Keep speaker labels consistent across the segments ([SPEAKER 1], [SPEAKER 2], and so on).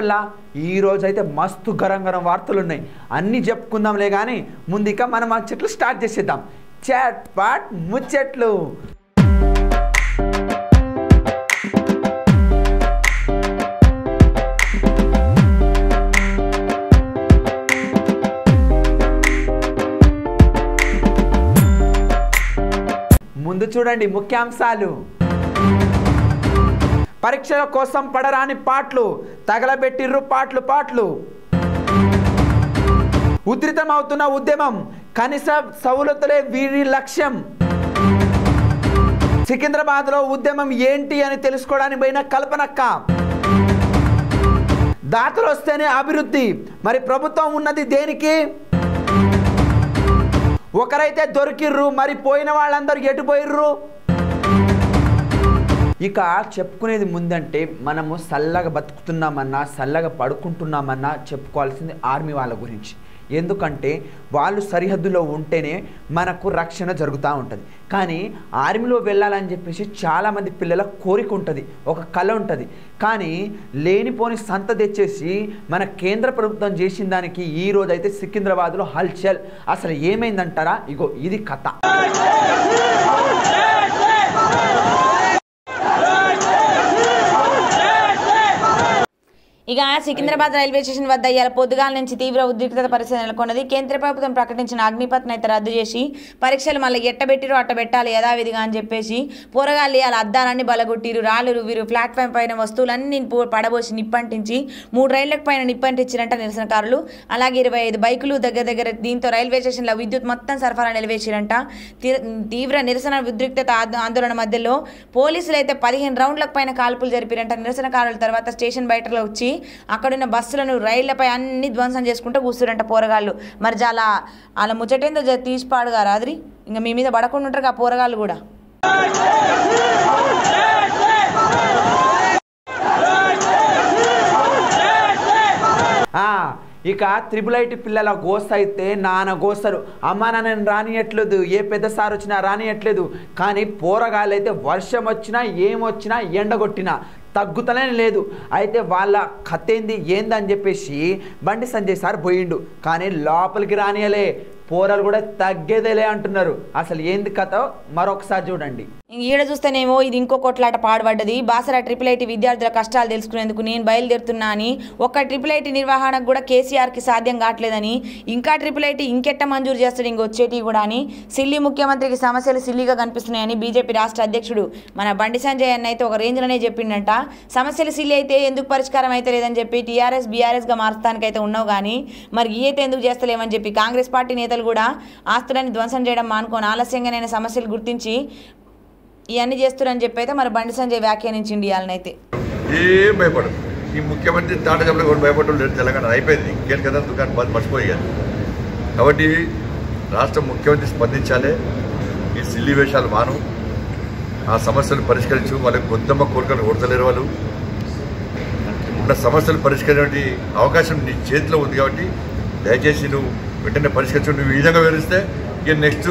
[SPEAKER 1] వార్తల్లా ఈరోజైతే మస్తు గరం గరం వార్తలు ఉన్నాయి. అన్నీ చెప్పుకుందాంలే కానీ ముందుగా మనం ఆ చెట్లు స్టార్ట్ చేసేద్దాం. చాట్ పాట్ ముచ్చట్లు. ముందు చూడండి ముఖ్యాంశాలు. పరీక్షల కోసం పడరాని పాటలు తగలబెట్టిర్రు పాటలు. ఉధృతమవుతున్న ఉద్యమం కనీస సౌలతులే వీరి లక్ష్యం. సికింద్రాబాద్లో ఉద్యమం ఏంటి అని తెలుసుకోవడానికి పోయిన కల్పనక్క. దాతలు వస్తేనే అభివృద్ధి, మరి ప్రభుత్వం ఉన్నది దేనికి? ఒకరైతే దొరికిర్రు, మరి పోయిన వాళ్ళందరూ ఎటుపోయిర్రు? ఇక చెప్పుకునేది ముందంటే మనము చల్లగా బతుకుతున్నామన్నా చల్లగా పడుకుంటున్నామన్నా చెప్పుకోవాల్సింది ఆర్మీ వాళ్ళ గురించి. ఎందుకంటే వాళ్ళు సరిహద్దులో ఉంటేనే మనకు రక్షణ జరుగుతూ ఉంటుంది. కానీ ఆర్మీలో వెళ్ళాలని చెప్పేసి చాలామంది పిల్లల కోరిక ఉంటుంది, ఒక కళ ఉంటుంది. కానీ లేనిపోని సంత తెచ్చేసి మన కేంద్ర ప్రభుత్వం చేసిన దానికి ఈరోజు అయితే సికింద్రాబాద్లో హల్చల్. అసలు ఏమైందంటారా? ఇగో ఇది కథ.
[SPEAKER 2] ఇక సికింద్రాబాద్ రైల్వే స్టేషన్ వద్ద ఇవాళ పొద్దుగాల నుంచి తీవ్ర ఉద్రిక్తత పరిస్థితి నెలకొన్నది. కేంద్ర ప్రభుత్వం ప్రకటించిన అగ్నిపథ్ను అయితే రద్దు చేసి పరీక్షలు మళ్ళీ ఎట్టబెట్టిరు అట్టబెట్టాలి యథావిధిగా అని చెప్పేసి పోరగాళ్ళు ఇవాళ అద్దాలన్నీ బలగొట్టిరు, రాళ్ళు రువ్విరు, ప్లాట్ఫామ్ పైన వస్తువులన్నీ పడబోసి నిప్పంటించి 3 రైళ్లకు పైన నిప్పంటించారంట నిరసనకారులు. అలాగే 25 బైకులు దగ్గర. దీంతో రైల్వే స్టేషన్లో విద్యుత్ మొత్తం సరఫరా నిలివేసిరంట. తీవ్ర నిరసన ఉద్రిక్తత ఆందోళన మధ్యలో పోలీసులు అయితే 15 రౌండ్లకు పైన కాల్పులు జరిపిరంట నిరసనకారుల. తర్వాత స్టేషన్ బయటలో వచ్చి అక్కడున్న బస్సులను రైళ్లపై అన్ని ధ్వంసం చేసుకుంటూ కూర్చురంట పోరగాళ్ళు. మరి చాలా అలా ముచ్చటేందో తీసిపాడుగా రాత్రి ఇంకా మీ మీద పడకుండా ఉంటారు ఆ పోరగాళ్ళు కూడా.
[SPEAKER 1] ఇక త్రిబుల్ ఐటీ పిల్లల గోస అయితే నాన్న గోసరు. అమ్మ నాన్నని రానియట్లేదు, ఏ పెద్ద సార్ వచ్చినా రానియట్లేదు. కానీ పోరగాళ్ళు అయితే వర్షం వచ్చినా ఏమొచ్చినా ఎండగొట్టినా తగ్గుతనే లేదు. అయితే వాళ్ళ కథ ఏందని చెప్పేసి బండి సంజయ్ సార్ పోయిండు, కానీ లోపలికి రానియలే. పోరాలు కూడా తగ్గేదేలే అంటున్నారు. అసలు ఏంది కథ మరొకసారి చూడండి.
[SPEAKER 2] ఈడ చూస్తేనేమో ఇది ఇంకో కొట్లాట పాడుపడ్డది. బాసర ట్రిపుల్ ఐటీ విద్యార్థుల కష్టాలు తెలుసుకునేందుకు నేను బయలుదేరుతున్నా అని ఒక్క ట్రిపుల్ ఐటీ నిర్వహణకు కూడా కేసీఆర్కి సాధ్యం కావట్లేదని, ఇంకా ట్రిపుల్ ఐటీ ఇంకెట్ట మంజూరు చేస్తాడు ఇంకొచ్చేటి కూడా అని, సిల్లీ ముఖ్యమంత్రికి సమస్యలు సిల్లీగా కనిపిస్తున్నాయని బీజేపీ రాష్ట్ర అధ్యక్షుడు మన బండి సంజయ్ అన్న అయితే ఒక రేంజ్లోనే చెప్పిండంట. సమస్యలు సిల్లీ అయితే ఎందుకు పరిష్కారం అయితే లేదని చెప్పి టీఆర్ఎస్ బీఆర్ఎస్గా మార్చడానికైతే ఉన్నావు, కానీ మరి ఈ అయితే ఎందుకు చేస్తలేమని చెప్పి కాంగ్రెస్ పార్టీ నేతలు కూడా ఆస్తులని ధ్వంసం చేయడం మానుకొని ఆలస్యంగానైనా సమస్యలు గుర్తించి ఇవన్నీ చేస్తున్నారని చెప్పి అయితే మరి బండి సంజయ్ వ్యాఖ్యానించింది. ఇవాళనైతే
[SPEAKER 3] ఏం భయపడదు ఈ ముఖ్యమంత్రి తాట చెప్పడం కూడా భయపడడం లేదు. తెలంగాణ అయిపోయింది, ఇంకేం కదా దుకాణం బంద్ మర్చిపోయారు. కాబట్టి రాష్ట్ర ముఖ్యమంత్రి స్పందించాలి. ఈ సిల్లి వేషాలు మాను, ఆ సమస్యలు పరిష్కరించు. వాళ్ళకి గొంతమ్మ కోరికలు కొడతలేరు. వాళ్ళు ఉన్న సమస్యలు పరిష్కరించే అవకాశం నీ చేతిలో ఉంది. కాబట్టి దయచేసి నువ్వు వెంటనే పరిష్కరించు. నువ్వు ఈ విధంగా వివరిస్తే ఇక నెక్స్ట్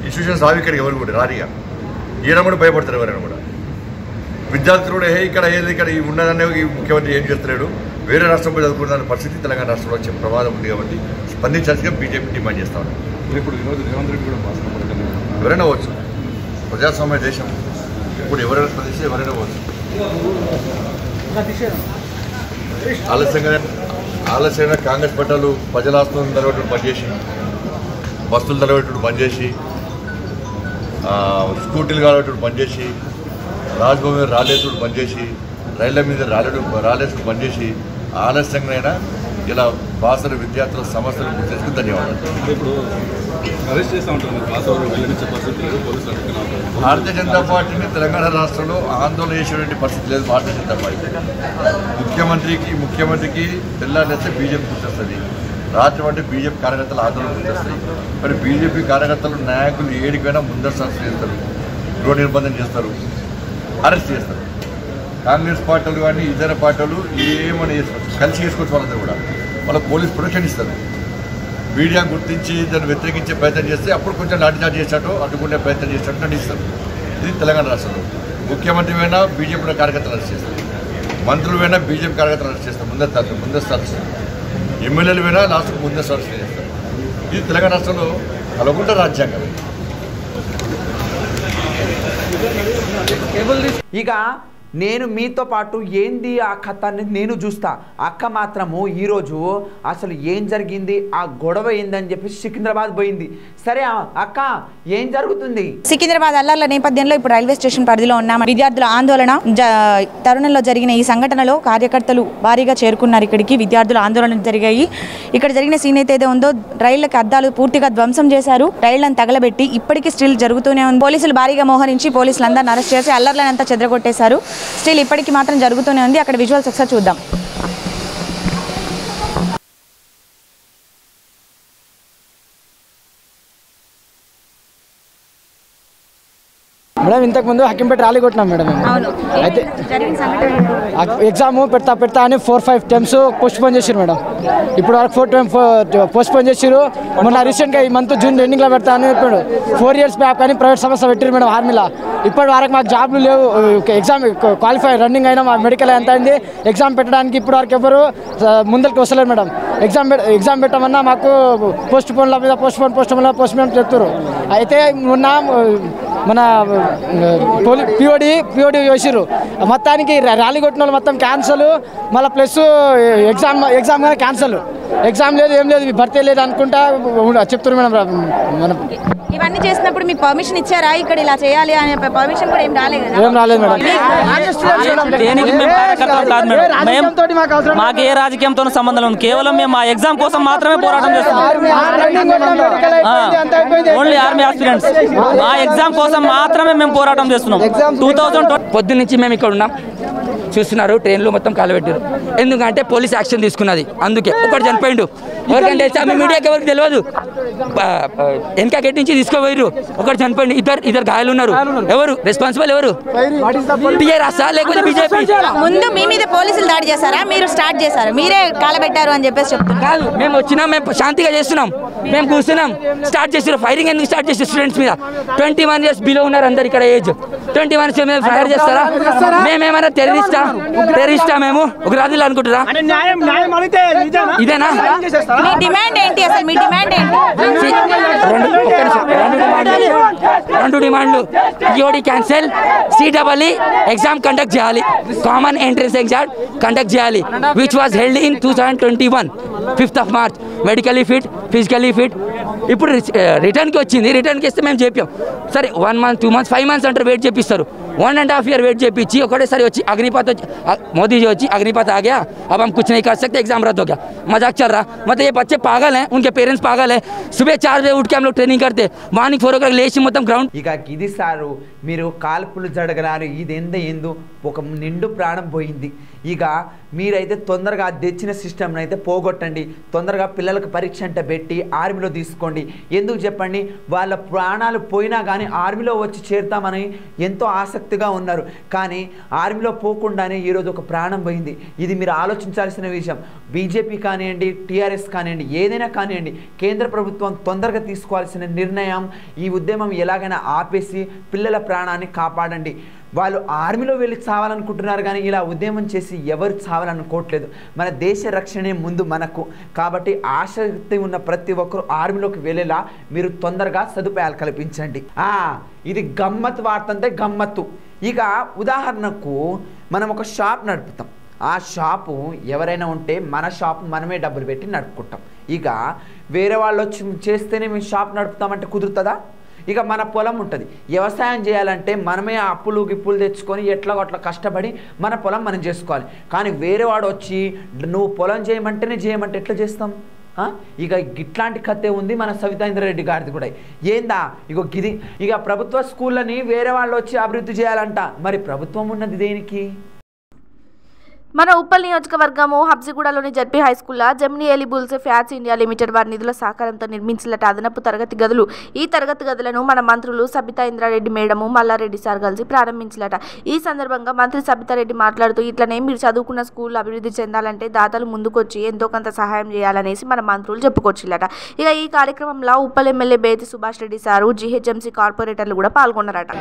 [SPEAKER 3] ఇన్స్టిట్యూషన్స్ ఆవిక్కడికి ఎవరు కూడా రానిగా ఈయన కూడా భయపడతారు. ఎవరైనా కూడా విద్యార్థులు కూడా ఇక్కడ ఏది ఇక్కడ ఉన్నదనే ఈ ముఖ్యమంత్రి ఏం చేస్తలేడు, వేరే రాష్ట్రంలో చదువుకున్న పరిస్థితి తెలంగాణ రాష్ట్రంలో వచ్చే ప్రమాదం ఉంది. కాబట్టి స్పందించాల్సిగా బీజేపీ డిమాండ్ చేస్తా ఉన్నారు.
[SPEAKER 4] ఇప్పుడు ఈరోజు రేవంత్ రెడ్డి కూడా
[SPEAKER 3] ఎవరైనా అవ్వచ్చు, ప్రజాస్వామ్య దేశం. ఇప్పుడు ఎవరైనా స్పందిస్తే ఎవరైనా అవ్వచ్చు. ఆలస్యంగా కాంగ్రెస్ పట్టాలు ప్రజల ఆస్తులను తలబెట్టుడు బంద్ చేసి, బస్సులు తలబెట్టుడు బంద్ చేసి, స్కూటీలు కాలబెట్టుడు బంద్ చేసి, రాజ్భవన్ మీద రాలేసుడు బంద్ చేసి, రైళ్ల మీద రాలేసుడు బంద్ చేసి ఆలస్యంగా ఇలా బాసర విద్యార్థుల సమస్యలు గుర్తు చేసుకుని ధన్యవాదాలు.
[SPEAKER 4] ఇప్పుడు అరెస్ట్ చేస్తూ ఉంటారు
[SPEAKER 3] భారతీయ జనతా పార్టీని తెలంగాణ రాష్ట్రంలో ఆందోళన చేసేటువంటి పరిస్థితి లేదు. భారతీయ జనతా పార్టీ ముఖ్యమంత్రికి తెల్లారేస్తే బీజేపీ గుర్తొస్తుంది, రాత్రి అంటే బీజేపీ కార్యకర్తలు ఆందోళన గుర్తొస్తాయి. మరి బీజేపీ కార్యకర్తలు నాయకులు ఏడికైనా ముందస్తు అరెస్ట్ చేస్తారు, గృహ నిర్బంధం చేస్తారు, అరెస్ట్ చేస్తారు. కాంగ్రెస్ పార్టీలు కానీ ఇతర పార్టీలు ఏమైనా చేసుకోవచ్చు, కలిసి చేసుకోవచ్చు. వాళ్ళందరూ కూడా వాళ్ళ పోలీస్ ప్రొటెక్షన్ ఇస్తారు. మీడియా గుర్తించి దాన్ని వ్యతిరేకించే ప్రయత్నం చేస్తే అప్పుడు కొంచెం లాఠీచార్జ్ చేసినట్టు అడ్డుకునే ప్రయత్నం చేసినట్టు నటిస్తారు. ఇది తెలంగాణ రాష్ట్రంలో ముఖ్యమంత్రి అయినా బీజేపీ కార్యకర్తలు అరెస్ట్ చేస్తారు. మంత్రులు పోయినా బీజేపీ కార్యకర్తలు అరెస్ట్ చేస్తారు, ముందస్తు అరెస్ట్. ఎమ్మెల్యేలు పోయినా లాస్ట్కు ముందస్తు అరెస్ట్ చేస్తారు. ఇది తెలంగాణ రాష్ట్రంలో కలగకుండా రాజ్యాంగం.
[SPEAKER 1] ఇక నేను మీతో పాటు ఏంది ఆ కథ అనేది నేను చూస్తా. అక్క మాత్రము ఈరోజు అసలు ఏం జరిగింది, ఆ గొడవ ఏందని చెప్పి సికింద్రాబాద్ పోయింది. సరే అక్క, ఏం జరుగుతుంది?
[SPEAKER 2] సికింద్రాబాద్ అల్లర్ల నేపథ్యంలో ఇప్పుడు రైల్వే స్టేషన్ పరిధిలో ఉన్నాం. విద్యార్థుల ఆందోళన తరుణంలో జరిగిన ఈ సంఘటనలో కార్యకర్తలు భారీగా చేరుకున్నారు ఇక్కడికి. విద్యార్థుల ఆందోళన జరిగాయి. ఇక్కడ జరిగిన సీన్ అయితే ఉందో, రైళ్లకు అద్దాలు పూర్తిగా ధ్వంసం చేశారు, రైళ్లను తగలబెట్టి ఇప్పటికీ స్టిల్ జరుగుతూనే ఉంది. పోలీసులు భారీగా మోహరించి పోలీసులందరినీ అరెస్ట్ చేసి అల్లర్లనంతా చెదరగొట్టేశారు. స్టిల్ ఇప్పటికీ మాత్రం జరుగుతూనే ఉంది. అక్కడ విజువల్స్ ఒకసారి చూద్దాం.
[SPEAKER 5] మేడం ఇంతకుముందు హక్కింపేట ర్యాలీ కొట్టినాం మేడం. అయితే ఎగ్జామ్ పెడతా అని 4-5 టైమ్స్ పోస్ట్ పోన్ చేసారు మేడం. ఇప్పుడు వరకు 4 టైమ్స్ పోస్ట్ పోన్ చేసారు. మొన్న రీసెంట్గా ఈ మంత్ జూన్ ఎండింగ్లో పెడతా అని చెప్పాడు. 4 years బ్యాక్ అని ప్రైవేట్ సంస్థ పెట్టారు మేడం ఆర్మీలో. ఇప్పటి వరకు మాకు జాబ్లు లేవు. ఎగ్జామ్ క్వాలిఫై రన్నింగ్ అయినా మా మెడికల్ ఎంత అయింది, ఎగ్జామ్ పెట్టడానికి ఇప్పటి వరకు ఎవరు ముందరికి వస్తలేరు మేడం. ఎగ్జామ్ పెట్టమన్నా మాకు పోస్ట్ పోన్ల మీద పోస్ట్ పోన్ చెప్తారు. అయితే మొన్న మన పిఓడి చేసిర్రు. మొత్తానికి ర్యాలీ కొట్టిన వాళ్ళు మొత్తం క్యాన్సల్. మళ్ళీ ప్లస్ ఎగ్జామ్ కానీ క్యాన్సల్. ఎగ్జామ్ లేదు, ఏం లేదు, భర్తీ లేదు అనుకుంటా చెప్తున్నారు మేడం. మనం
[SPEAKER 2] ఇవన్నీ చేసినప్పుడు మీకు పర్మిషన్ ఇచ్చారా? ఇక్కడ ఇలా చేయాలి అనే పర్మిషన్ కూడా ఏం రాలేదు
[SPEAKER 5] మేడం.
[SPEAKER 6] దేనికి మేము కార్యకర్తలు కాదు మేడం. మాకు ఏ రాజకీయంతో సంబంధం లేదు. కేవలం మేము ఆ ఎగ్జామ్ కోసం మాత్రమే పోరాటం చేస్తున్నాం. Only army aspirants. ఆ ఎగ్జామ్ కోసం మాత్రమే మేము పోరాటం చేస్తున్నాం. 2020
[SPEAKER 7] పొద్దున్న నుంచి మేము ఇక్కడ ఉన్నాం. చూస్తున్నారు, ట్రైన్లు మొత్తం కాలబెట్టారు. ఎందుకంటే పోలీస్ యాక్షన్ తీసుకున్నది. అందుకే ఒకటి చనిపోయిండు. ఎవరికంటే మీ మీడియాకి ఎవరికి తెలియదు. వెనక గేట్ నుంచి తీసుకోపోయారు. ఒకటి చనిపోయింది. ఇద్దరు గాయాలు ఉన్నారు. ఎవరు రెస్పాన్సిబుల్? ఎవరు? టీఆర్ఎస్ లేకపోతే బీజేపీ?
[SPEAKER 2] ముందు మీ మీద పోలీసులు దాడి చేశారా? మీరు స్టార్ట్ చేశారు, మీరే కాలబెట్టారు అని చెప్పేసి చెప్తున్నారు.
[SPEAKER 7] కాదు, మేము వచ్చినాం, మేము శాంతిగా చేస్తున్నాం, మేము కూర్చున్నాం. స్టార్ట్ చేస్తారు ఫైరింగ్. ఎందుకు స్టార్ట్ చేస్తారు? స్టూడెంట్స్ మీద 21 years బిలో ఉన్నారు అందరు ఇక్కడ. ఏజ్ 21 years మీద ఫైర్ చేస్తారా? మేమేమైనా టెర్రరిస్టా? మేము ఒక రాజులు అనుకుంటారా? ఇదేనా
[SPEAKER 2] మీ డిమాండ్ ఏంటి? అసలు మీ డిమాండ్ ఏంటి?
[SPEAKER 7] రెండు డిమాండ్లు. ఈఓడి క్యాన్సల్, సిడబ్ల్ఈ ఎగ్జామ్ కండక్ట్ చేయాలి, కామన్ ఎంట్రన్స్ ఎగ్జామ్ కండక్ట్ చేయాలి, which was held in 2021 5th of March. Medically fit, physically fit. ఇప్పుడు రిటర్న్కి వచ్చింది. రిటర్న్కి ఇస్తే మేము చెప్పాం. సరే 1 month 2 months 5 months అంటారు, వెయిట్ చేపిస్తారు. 1.5 year वेट చేపించి ఒకటేసారి వచ్చి अग्निपथ मोदी जी వచ్చి अग्निपथ आ गया, अब हम कुछ नहीं कर सकते, एग्जाम रद्द हो गया. मजाक चल रहा? मतलब ये बच्चे पागल हैं, उनके पेरेंट्स पागल हैं. सुबह 4 बजे उठ के हम लोग ट्रेनिंग करते, మార్నింగ్ 4 o'clock లేచి మొత్తం గ్రౌండ్.
[SPEAKER 1] ఇక ఇది సారు మీరు కాల్పులు జరగరారు, ఇదెందు ఒక నిండు ప్రాణం పోయింది. ఇక మీరైతే తొందరగా తెచ్చిన సిస్టమ్ని అయితే పోగొట్టండి. తొందరగా పిల్లలకు పరీక్ష అంటే పెట్టి ఆర్మీలో తీసుకోండి. ఎందుకు చెప్పండి? వాళ్ళ ప్రాణాలు పోయినా కానీ ఆర్మీలో వచ్చి చేరుతామని ఎంతో ఆసక్తిగా ఉన్నారు. కానీ ఆర్మీలో పోకుండానే ఈరోజు ఒక ప్రాణం పోయింది. ఇది మీరు ఆలోచించాల్సిన విషయం. బీజేపీ కానివ్వండి, టీఆర్ఎస్ కానివ్వండి, ఏదైనా కానివ్వండి, కేంద్ర ప్రభుత్వం తొందరగా తీసుకోవాల్సిన నిర్ణయం ఈ ఉద్యమం ఎలాగైనా ఆపేసి పిల్లల ప్రాణాన్ని కాపాడండి. వాళ్ళు ఆర్మీలో వెళ్ళి చావాలనుకుంటున్నారు కానీ ఇలా ఉద్యమం చేసి ఎవరు చావాలనుకోవట్లేదు. మన దేశ రక్షణే ముందు మనకు. కాబట్టి ఆసక్తి ఉన్న ప్రతి ఒక్కరు ఆర్మీలోకి వెళ్ళేలా మీరు తొందరగా సదుపాయాలు కల్పించండి. ఇది గమ్మత్తు వార్త అంటే గమ్మత్తు. ఇక ఉదాహరణకు మనం ఒక షాప్ నడుపుతాం. ఆ షాపు ఎవరైనా ఉంటే మన షాపు మనమే డబ్బులు పెట్టి నడుపుకుంటాం. ఇక వేరే వాళ్ళు వచ్చి చేస్తేనే మేము షాప్ నడుపుతామంటే కుదురుతుందా? ఇక మన పొలం ఉంటుంది, వ్యవసాయం చేయాలంటే మనమే అప్పులు గిప్పులు తెచ్చుకొని ఎట్లా అట్లా కష్టపడి మన పొలం మనం చేసుకోవాలి. కానీ వేరే వాడు వచ్చి నువ్వు పొలం చేయమంటేనే చేయమంటే ఎట్లా చేస్తాం? ఇక ఇట్లాంటి కథే ఉంది మన సవితా ఇంద్రారెడ్డి గారిది కూడా. ఏందా ఇగో గిది. ఇక ప్రభుత్వ స్కూళ్ళని వేరే వాళ్ళు వచ్చి అభివృద్ధి చేయాలంట. మరి ప్రభుత్వం ఉన్నది దేనికి?
[SPEAKER 8] మన ఉప్పల్ నియోజకవర్గము హబ్సిగూడలోని జడ్పీ హైస్కూల్లో Gemini edibles fats India limited వారి నిధుల సహకారంతో నిర్మించినట్టు అదనపు తరగతి గదులు. ఈ తరగతి గదులను మన మంత్రులు సబితా ఇంద్రారెడ్డి మేడము, మల్లారెడ్డి సార్ కలిసి ప్రారంభించలట. ఈ సందర్భంగా మంత్రి సబితారెడ్డి మాట్లాడుతూ, ఇట్లనే మీరు చదువుకున్న స్కూల్ అభివృద్ధి చెందాలంటే దాతలు ముందుకొచ్చి ఎంతో కొంత సహాయం చేయాలనేసి మన మంత్రులు చెప్పుకొచ్చిలట. ఇక ఈ కార్యక్రమంలో Uppal MLA Bethi Subhash Reddy sir, GHMC కార్పొరేటర్లు కూడా పాల్గొన్నారట.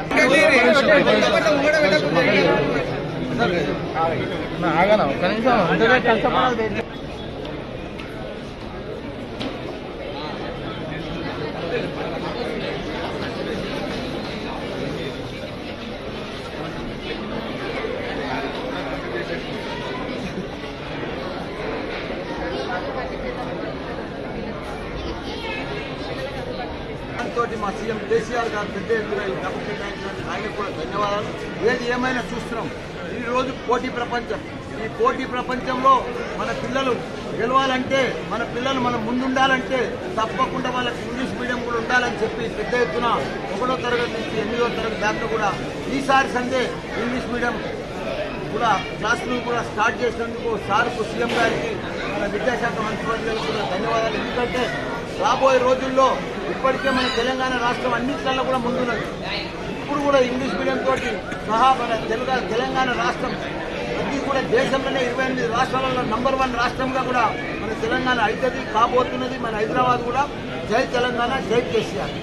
[SPEAKER 9] తోటి మా సీఎం కేసీఆర్ గారు పెద్ద ఎత్తున ఈ డబ్బు కేటాయించినందుకు ఆయనకు కూడా ధన్యవాదాలు. ఏది ఏమైనా చూస్తున్నాం, ఈరోజు పోటీ ప్రపంచం. ఈ పోటీ ప్రపంచంలో మన పిల్లలు గెలవాలంటే, మన పిల్లలు మనం ముందుండాలంటే తప్పకుండా వాళ్ళకి ఇంగ్లీష్ మీడియం కూడా ఉండాలని చెప్పి పెద్ద ఎత్తున 1వ తరగతి నుంచి 8వ తరగతి దాకా కూడా ఈసారి సండే ఇంగ్లీష్ మీడియం కూడా క్లాసులు కూడా స్టార్ట్ చేసినందుకు సార్కు, సీఎం గారికి, మన విద్యాశాఖ మంత్రివర్గానికి కూడా ధన్యవాదాలు. ఎందుకంటే రాబోయే రోజుల్లో ఇప్పటికే మన తెలంగాణ రాష్ట్రం అన్నింటిలో కూడా ముందున్నది. ఇప్పుడు కూడా ఇంగ్లీష్ మీడియం తోటి సహా మన తెలంగాణ రాష్ట్రం ప్రతి కూడా దేశంలోనే 28 రాష్ట్రాలలో నంబర్ 1 రాష్ట్రంగా కూడా మన తెలంగాణ అవుతుంది, కాబోతున్నది. మన హైదరాబాద్ కూడా జై తెలంగాణ, జై కేసీఆర్.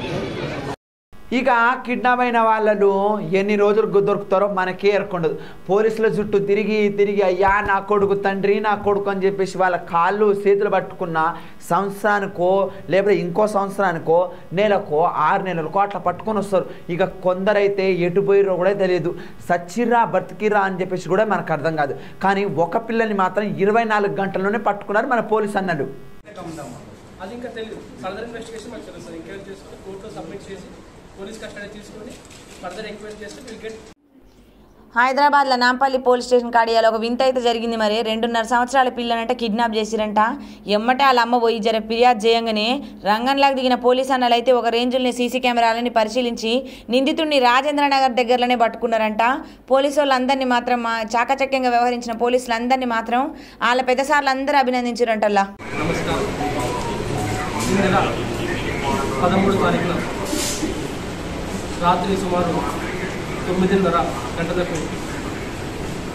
[SPEAKER 1] ఇక కిడ్నాప్ అయిన వాళ్ళను ఎన్ని రోజులు దొరుకుతారో మనకే ఎరకుండదు. పోలీసుల చుట్టూ తిరిగి తిరిగి అయ్యా నా కొడుకు, తండ్రి నా కొడుకు అని చెప్పేసి వాళ్ళ కాళ్ళు చేతులు పట్టుకున్న సంవత్సరానికో లేకపోతే ఇంకో సంవత్సరానికో నెలకో 6 నెలలకో అట్లా పట్టుకొని వస్తారు. ఇక కొందరైతే ఎటు పోయిరో కూడా తెలియదు, సచ్చిరా బతికిరా అని చెప్పేసి కూడా మనకు అర్థం కాదు. కానీ ఒక పిల్లని మాత్రం 24 గంటల్లోనే పట్టుకున్నారు మన పోలీసు అన్నాడు.
[SPEAKER 10] అది ఇంకా తెలియదు, ఫర్దర్ ఇన్వెస్టిగేషన్ మనకు తెలుస్తుంది. ఎంక్వైరీ చేసుకుని కోర్టులో సబ్మిట్ చేసి పోలీస్ కస్టడీ తీసుకొని ఫర్దర్ ఎంక్వైరీ చేస్తే విల్ గెట్.
[SPEAKER 2] హైదరాబాద్లో నాంపల్లి పోలీస్ స్టేషన్ కాడియాలో ఒక వింత అయితే జరిగింది. మరి 2.5 సంవత్సరాల పిల్లనంట కిడ్నాప్ చేసిరంట. ఎమ్మటే వాళ్ళ అమ్మ పోయి జర ఫిర్యాదు చేయంగానే రంగంలోకి దిగిన పోలీస్ అన్నలు అయితే ఒక రేంజ్లోనే సీసీ కెమెరాలని పరిశీలించి నిందితుడిని రాజేంద్రనగర్ దగ్గరలోనే పట్టుకున్నారంట. పోలీసు వాళ్ళందరినీ మాత్రం చాకచక్యంగా వ్యవహరించిన పోలీసులందరినీ మాత్రం వాళ్ళ పెద్దసార్లు అందరూ అభినందించారంటల్లా.
[SPEAKER 10] నమస్కారం. 13వ తారీఖున రాత్రి సుమారు 9:30 గంటలకు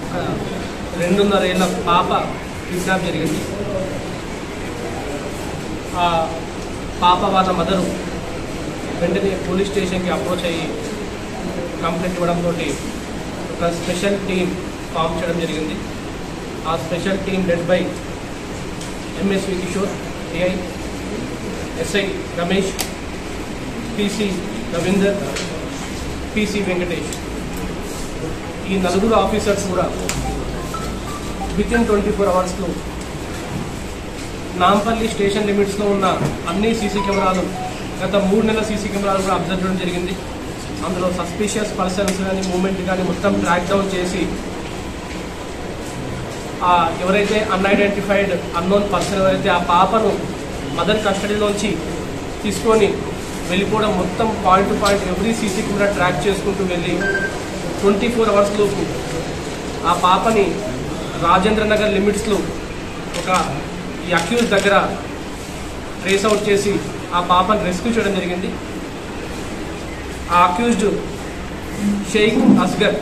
[SPEAKER 10] ఒక 2.5 ఏళ్ల పాప కిడ్నాప్ జరిగింది. ఆ పాప వాళ్ళ మదరు వెంటనే పోలీస్ స్టేషన్కి అప్రోచ్ అయ్యి కంప్లైంట్ ఇవ్వడంతో ఒక స్పెషల్ టీం ఫామ్ చేయడం జరిగింది. ఆ special team led by MSV Kishore, AI, SI Ramesh, PC Ravinder, PC Venkatesh. ఈ 4 ఆఫీసర్స్ కూడా వితిన్ 24 అవర్స్లో నాంపల్లి స్టేషన్ లిమిట్స్లో ఉన్న అన్ని సీసీ కెమెరాలు, గత 3 నెలల సీసీ కెమెరాలు కూడా అబ్జర్వ్ చేయడం జరిగింది. అందులో సస్పిషియస్ పర్సన్స్ కానీ మూమెంట్ కానీ మొత్తం ట్రాక్ డౌన్ చేసి ఎవరైతే అన్ఐడెంటిఫైడ్ అన్నోన్ పర్సన్ ఎవరైతే ఆ పాపను మదర్ కస్టడీలోంచి తీసుకొని వెళ్ళిపోవడం, మొత్తం point to point every CC camera track చేసుకుంటూ వెళ్ళి 24 అవర్స్ లోపు ఆ పాపని రాజేంద్రనగర్ లిమిట్స్లో ఒక ఈ అక్యూజ్ దగ్గర ట్రేస్ అవుట్ చేసి ఆ పాపని రెస్క్యూ చేయడం జరిగింది. ఆ అక్యూజ్డ్ షేక్ అస్గర్,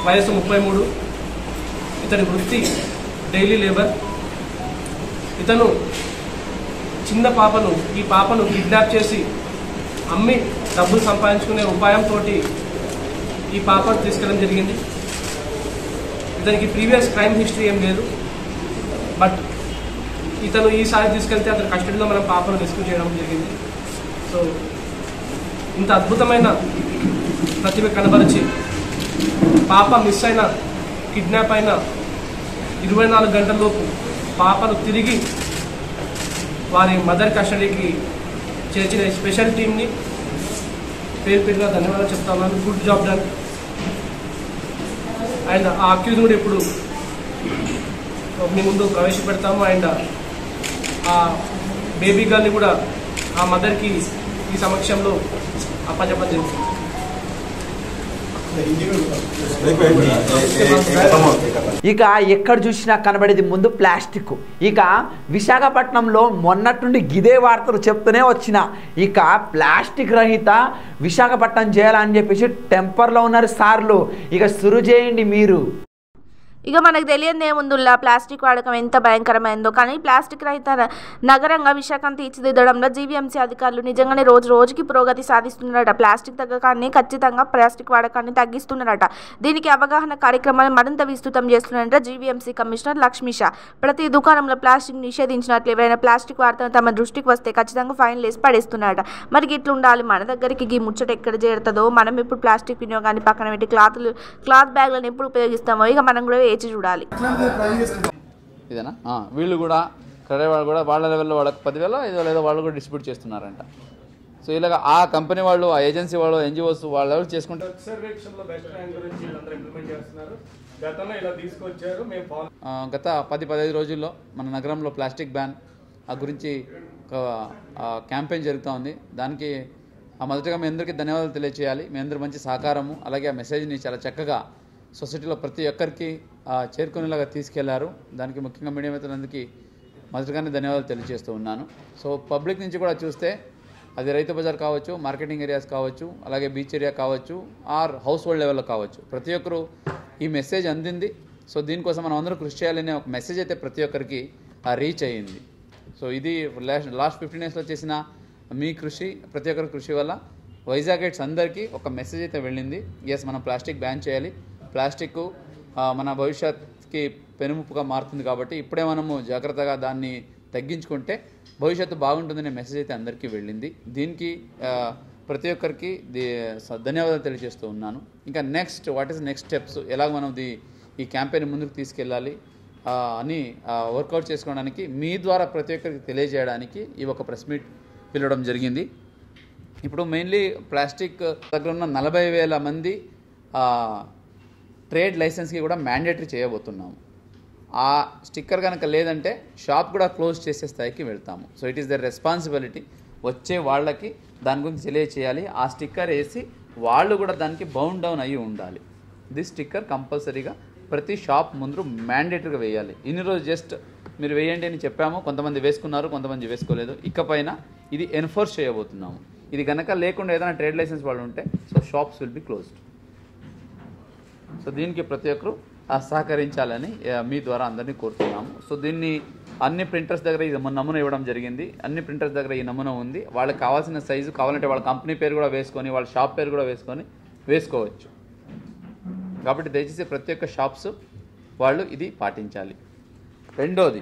[SPEAKER 10] వయసు 33, ఇతని వృత్తి డైలీ లేబర్. ఇతను చిన్న పాపను, ఈ పాపను కిడ్నాప్ చేసి అమ్మి డబ్బులు సంపాదించుకునే ఉపాయంతో ఈ పాపను తీసుకెళ్ళడం జరిగింది. ఇతనికి ప్రీవియస్ క్రైమ్ హిస్టరీ ఏం లేదు. బట్ ఇతను ఈసారి తీసుకెళ్తే అతని కస్టడీలో మనం పాపను రెస్క్యూ చేయడం జరిగింది. సో ఇంత అద్భుతమైన ప్రతిభ కనబరిచి పాప మిస్ అయిన, కిడ్నాప్ అయిన 24 గంటలలోపు పాపను తిరిగి వారి మదర్ కస్టడీకి చేర్చిన స్పెషల్ టీమ్ని పేరు పేరుగా ధన్యవాదాలు చెప్తా ఉన్నాను. Good job done. అండ్ ఆ అక్యూజ్ కూడా ఇప్పుడు మీ ముందు ప్రవేశపెడతాము. అండ్ ఆ బేబీ గర్ల్ని కూడా ఆ మదర్కి ఈ సమక్షంలో అప్పచెప్పడం జరుగుతుంది.
[SPEAKER 1] ఇక ఎక్కడ చూసినా కనబడేది ముందు ప్లాస్టిక్. ఇక విశాఖపట్నంలో మొన్నటి నుండి గిదే వార్తలు చెప్తూనే వచ్చిన ఇక ప్లాస్టిక్ రహిత విశాఖపట్నం చేయాలని చెప్పేసి టెంపర్లో ఉన్నారు సార్లు. ఇక సురు చేయండి మీరు.
[SPEAKER 8] ఇక మనకు తెలియదు ఏముందుల్లా ప్లాస్టిక్ వాడకం ఎంత భయంకరమైందో. కానీ ప్లాస్టిక్ రహిత నగరంగా విశాఖను తీర్చిదిద్దడంలో జీవీఎంసీ అధికారులు నిజంగానే రోజు రోజుకి పురోగతి సాధిస్తున్నారట. ప్లాస్టిక్ తగ్గకాన్ని ఖచ్చితంగా ప్లాస్టిక్ వాడకాన్ని తగ్గిస్తున్నారట. దీనికి అవగాహన కార్యక్రమాలు మరింత విస్తృతం చేస్తున్నారట జీవీఎంసీ కమిషనర్ లక్ష్మీషా. ప్రతి దుకాణంలో ప్లాస్టిక్ నిషేధించినట్లు ఎవరైనా ప్లాస్టిక్ వాడతాం తమ దృష్టికి వస్తే ఖచ్చితంగా ఫైన్ వేసి పడేస్తున్నారట. మరి ఇట్లా ఉండాలి, మన దగ్గరికి ఈ ముచ్చట ఎక్కడ చేరుతుందో, మనం ఇప్పుడు ప్లాస్టిక్ వినియోగాన్ని పక్కన పెట్టి క్లాత్ బ్యాగ్లను ఎప్పుడు ఉపయోగిస్తామో ఇక మనం కూడా చూడాలి.
[SPEAKER 11] ఇదేనా వీళ్ళు కూడా క్రెడిట్ వాళ్ళు కూడా వాళ్ళ లెవెల్లో వాళ్ళకి 10,000 5,000 ఏదో వాళ్ళు కూడా డిస్ట్రిబ్యూట్ చేస్తున్నారంట. సో ఇలాగ ఆ కంపెనీ వాళ్ళు, ఆ ఏజెన్సీ వాళ్ళు, ఎన్జిఓస్ వాళ్ళు ఎవరు చేసుకుంటారు. గత 10-15 రోజుల్లో మన నగరంలో ప్లాస్టిక్ బ్యాన్ గురించి క్యాంపెయిన్ జరుగుతూ ఉంది. దానికి మొదటగా మీ అందరికీ ధన్యవాదాలు తెలియజేయాలి. మీ అందరూ మంచి సహకారము, అలాగే ఆ మెసేజ్ని చాలా చక్కగా సొసైటీలో ప్రతి ఒక్కరికి చేరుకునేలాగా తీసుకెళ్లారు. దానికి ముఖ్యంగా మీడియా మిత్రులందరికీ మొదటగానే ధన్యవాదాలు తెలియజేస్తూ ఉన్నాను. సో పబ్లిక్ నుంచి కూడా చూస్తే అది రైతు బజార్ కావచ్చు, మార్కెటింగ్ ఏరియాస్ కావచ్చు, అలాగే బీచ్ ఏరియా కావచ్చు, ఆర్ హౌస్ హోల్డ్ లెవెల్లో కావచ్చు, ప్రతి ఒక్కరు ఈ మెసేజ్ అందింది. సో దీనికోసం మనం అందరూ కృషి చేయాలనే ఒక మెసేజ్ అయితే ప్రతి ఒక్కరికి రీచ్ అయ్యింది. సో ఇది లాస్ట్ 15 డేస్లో చేసిన మీ కృషి, ప్రతి ఒక్కరి కృషి వల్ల వైజాగైట్స్ అందరికీ ఒక మెసేజ్ అయితే వెళ్ళింది. ఎస్, మనం ప్లాస్టిక్ బ్యాన్ చేయాలి, ప్లాస్టిక్ మన భవిష్యత్తుకి పెనుముప్పుగా మారుతుంది కాబట్టి ఇప్పుడే మనము జాగ్రత్తగా దాన్ని తగ్గించుకుంటే భవిష్యత్తు బాగుంటుందనే మెసేజ్ అయితే అందరికీ వెళ్ళింది. దీనికి ప్రతి ఒక్కరికి ధన్యవాదాలు తెలియజేస్తూ ఉన్నాను. ఇంకా next what is next steps, ఎలాగ మనం ఈ క్యాంపెయిన్ ముందుకు తీసుకెళ్ళాలి అని వర్కౌట్ చేసుకోవడానికి మీ ద్వారా ప్రతి ఒక్కరికి తెలియజేయడానికి ఈ ఒక ప్రెస్ మీట్ పిలవడం జరిగింది. ఇప్పుడు మెయిన్లీ ప్లాస్టిక్ దగ్గర ఉన్న 40,000 మంది ట్రేడ్ లైసెన్స్కి కూడా మ్యాండేటరీ చేయబోతున్నాము. ఆ స్టిక్కర్ కనుక లేదంటే షాప్ కూడా క్లోజ్ చేసే స్థాయికి వెళ్తాము. So it is the responsibility, వచ్చే వాళ్ళకి దాని గురించి తెలియచేయాలి. ఆ స్టిక్కర్ వేసి వాళ్ళు కూడా దానికి బౌండ్ డౌన్ అయ్యి ఉండాలి. దిస్ స్టిక్కర్ కంపల్సరీగా ప్రతి షాప్ ముందు మ్యాండేటరీగా వేయాలి. ఇన్ని రోజు జస్ట్ మీరు వేయండి అని చెప్పాము, కొంతమంది వేసుకున్నారు, కొంతమంది వేసుకోలేదు. ఇకపైన ఇది ఎన్ఫోర్స్ చేయబోతున్నాము. ఇది కనుక లేకుండా ఏదైనా ట్రేడ్ లైసెన్స్ వాళ్ళు ఉంటే so shops will be closed. So దీనికి ప్రతి ఒక్కరు సహకరించాలని మీ ద్వారా అందరినీ కోరుతున్నాము. సో దీన్ని అన్ని ప్రింటర్స్ దగ్గర ఇది నమూనా ఇవ్వడం జరిగింది. అన్ని ప్రింటర్స్ దగ్గర ఈ నమూనా ఉంది. వాళ్ళకి కావాల్సిన సైజు కావాలంటే వాళ్ళ కంపెనీ పేరు కూడా వేసుకొని, వాళ్ళ షాప్ పేరు కూడా వేసుకోవచ్చు. కాబట్టి దయచేసి ప్రతి ఒక్క షాప్స్ వాళ్ళు ఇది పాటించాలి. రెండోది,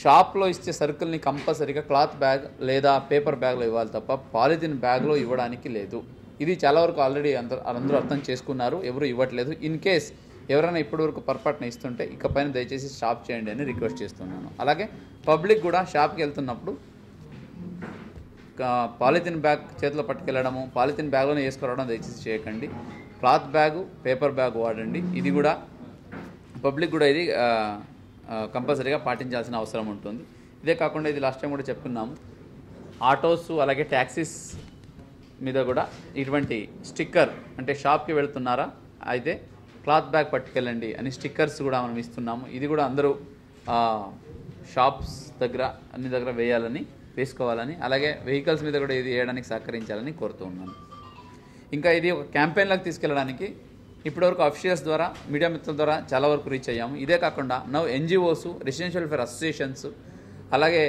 [SPEAKER 11] షాప్లో ఇచ్చే సరుకుల్ని కంపల్సరీగా క్లాత్ బ్యాగ్ లేదా పేపర్ బ్యాగ్లో ఇవ్వాలి తప్ప పాలిథిన్ బ్యాగ్లో ఇవ్వడానికి లేదు. ఇది చాలా వరకు ఆల్రెడీ అందరూ అర్థం చేసుకున్నారు, ఎవరు ఇవ్వట్లేదు. ఇన్ కేస్ ఎవరైనా ఇప్పటివరకు పొరపాటున ఇస్తుంటే ఇకపైన దయచేసి స్టాప్ చేయండి అని రిక్వెస్ట్ చేస్తున్నాను. అలాగే పబ్లిక్ కూడా షాప్కి వెళ్తున్నప్పుడు పాలిథిన్ బ్యాగ్ చేతిలో పట్టుకెళ్ళడము, పాలిథిన్ బ్యాగ్లోనే వేసుకురావడం దయచేసి చేయకండి. క్లాత్ బ్యాగు, పేపర్ బ్యాగ్ వాడండి. ఇది కూడా పబ్లిక్ కూడా ఇది కంపల్సరీగా పాటించాల్సిన అవసరం ఉంటుంది. ఇదే కాకుండా ఇది లాస్ట్ టైం కూడా చెప్పుకున్నాము, ఆటోస్ అలాగే ట్యాక్సీస్ మీద కూడా ఇటువంటి స్టిక్కర్, అంటే షాప్కి వెళ్తున్నారా అయితే క్లాత్ బ్యాగ్ పట్టుకెళ్ళండి అని స్టిక్కర్స్ కూడా మనం ఇస్తున్నాము. ఇది కూడా అందరూ షాప్స్ దగ్గర అన్ని దగ్గర వేసుకోవాలని, అలాగే వెహికల్స్ మీద కూడా ఇది వేయడానికి సహకరించాలని కోరుతూ ఉన్నాను. ఇంకా ఇది ఒక క్యాంపెయిన్లకు తీసుకెళ్ళడానికి ఇప్పటివరకు అఫీషియల్స్ ద్వారా, మీడియా మిత్రుల ద్వారా చాలా వరకు రీచ్ అయ్యాము. ఇదే కాకుండా now NGOs, residential welfare associations, అలాగే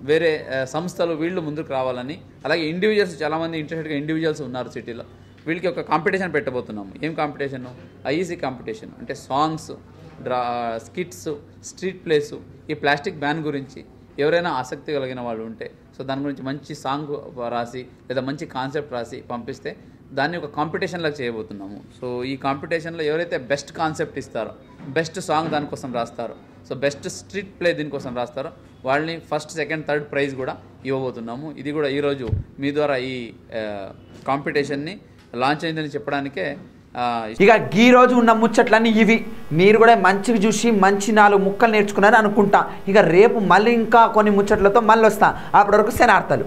[SPEAKER 11] వేరే సంస్థలు వీళ్ళు ముందుకు రావాలని, అలాగే ఇండివిజువల్స్ చాలామంది ఇంట్రెస్టెడ్గా ఇండివిజువల్స్ ఉన్నారు సిటీలో. వీళ్ళకి ఒక కాంపిటీషన్ పెట్టబోతున్నాము. ఏం కాంపిటీషన్? IEC competition. అంటే సాంగ్స్, స్కిట్స్, స్ట్రీట్ ప్లేసు, ఈ ప్లాస్టిక్ బ్యాన్ గురించి ఎవరైనా ఆసక్తి కలిగిన వాళ్ళు ఉంటే సో దాని గురించి మంచి సాంగ్ రాసి లేదా మంచి కాన్సెప్ట్ రాసి పంపిస్తే దాన్ని ఒక కాంపిటీషన్లాగా చేయబోతున్నాము. సో ఈ కాంపిటీషన్లో ఎవరైతే బెస్ట్ కాన్సెప్ట్ ఇస్తారో, బెస్ట్ సాంగ్ దానికోసం రాస్తారో, సో బెస్ట్ స్ట్రీట్ ప్లే దీనికోసం రాస్తారో వాళ్ళని ఫస్ట్, సెకండ్, థర్డ్ ప్రైజ్ కూడా ఇవ్వబోతున్నాము. ఇది కూడా ఈరోజు మీ ద్వారా ఈ కాంపిటీషన్ని లాంచ్ అయిందని చెప్పడానికే.
[SPEAKER 1] ఇక ఈ రోజు ఉన్న ముచ్చట్లన్నీ ఇవి. మీరు కూడా మంచిగా చూసి మంచి 4 ముక్కలు నేర్చుకున్నారని అనుకుంటా. ఇక రేపు మళ్ళీ ఇంకా కొన్ని ముచ్చట్లతో మళ్ళీ వస్తా. అప్పటి వరకు శనార్థాలు.